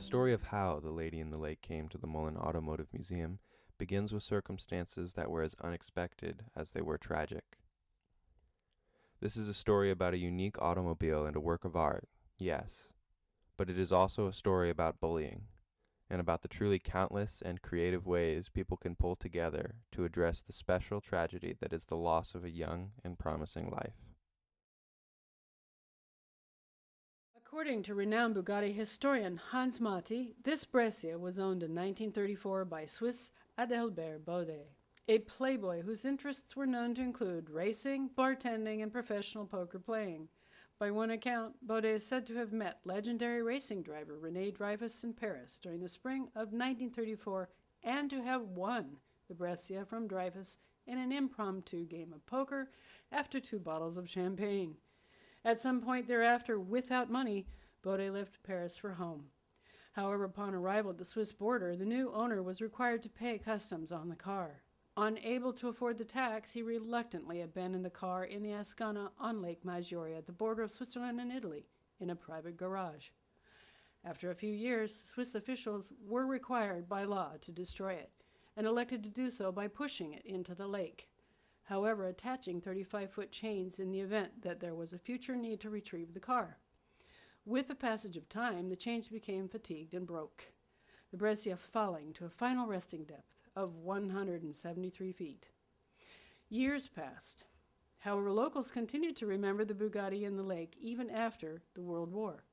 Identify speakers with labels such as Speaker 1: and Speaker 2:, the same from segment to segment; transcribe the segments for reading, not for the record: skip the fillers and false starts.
Speaker 1: story of how the lady in the lake came to the Mullin Automotive Museum begins with circumstances that were as unexpected as they were tragic. This is a story about a unique automobile and a work of art, yes, but it is also a story about bullying, and about the truly countless and creative ways people can pull together to address the special tragedy that is the loss of a young and promising life.
Speaker 2: According to renowned Bugatti historian Hans Matti, this Brescia was owned in 1934 by Swiss Adalbert Baudet, a playboy whose interests were known to include racing, bartending, and professional poker playing. By one account, Baudet is said to have met legendary racing driver René Dreyfus in Paris during the spring of 1934 and to have won the Brescia from Dreyfus in an impromptu game of poker after 2 bottles of champagne. At some point thereafter, without money, Baudet left Paris for home. However, upon arrival at the Swiss border, the new owner was required to pay customs on the car. Unable to afford the tax, he reluctantly abandoned the car in the Ascona on Lake Maggiore at the border of Switzerland and Italy in a private garage. After a few years, Swiss officials were required by law to destroy it, and elected to do so by pushing it into the lake. However, attaching 35-foot chains in the event that there was a future need to retrieve the car. With the passage of time, the chains became fatigued and broke, the Brescia falling to a final resting depth of 173 feet. Years passed. However, locals continued to remember the Bugatti in the lake even after the World War.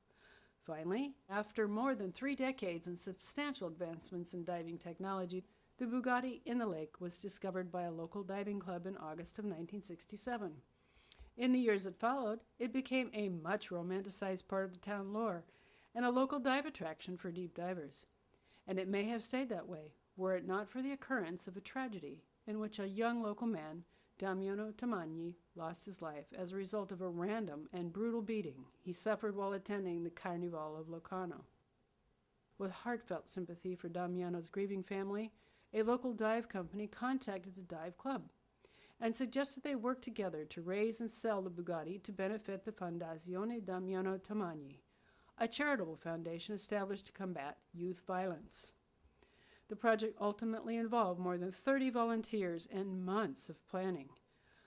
Speaker 2: Finally, after more than 3 decades and substantial advancements in diving technology, the Bugatti in the lake was discovered by a local diving club in August of 1967. In the years that followed, it became a much romanticized part of the town lore and a local dive attraction for deep divers. And it may have stayed that way, were it not for the occurrence of a tragedy in which a young local man, Damiano Tamagni, lost his life as a result of a random and brutal beating he suffered while attending the Carnival of Locarno. With heartfelt sympathy for Damiano's grieving family, a local dive company contacted the dive club and suggested they work together to raise and sell the Bugatti to benefit the Fondazione Damiano Tamagni, a charitable foundation established to combat youth violence. The project ultimately involved more than 30 volunteers and months of planning.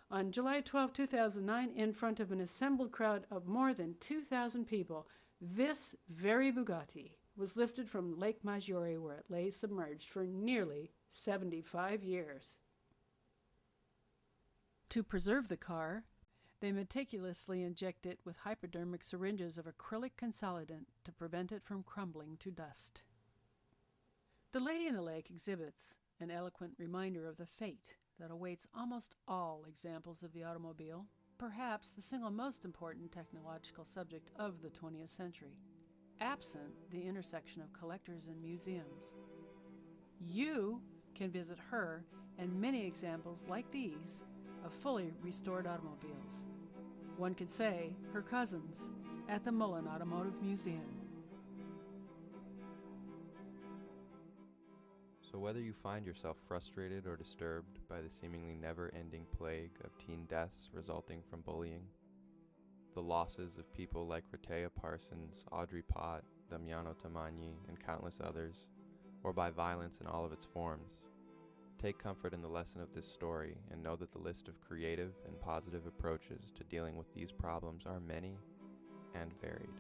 Speaker 2: On July 12, 2009, in front of an assembled crowd of more than 2,000 people, this very Bugatti was lifted from Lake Maggiore, where it lay submerged for nearly 75 years. To preserve the car, they meticulously inject it with hypodermic syringes of acrylic consolidant to prevent it from crumbling to dust. The Lady in the Lake exhibits an eloquent reminder of the fate that awaits almost all examples of the automobile, perhaps the single most important technological subject of the 20th century, absent the intersection of collectors and museums. You can visit her and many examples like these of fully restored automobiles. One could say her cousins at the Mullin Automotive Museum.
Speaker 1: So whether you find yourself frustrated or disturbed by the seemingly never-ending plague of teen deaths resulting from bullying, the losses of people like Rehtaeh Parsons, Audrey Pott, Damiano Tamagni, and countless others, or by violence in all of its forms, take comfort in the lesson of this story and know that the list of creative and positive approaches to dealing with these problems are many and varied.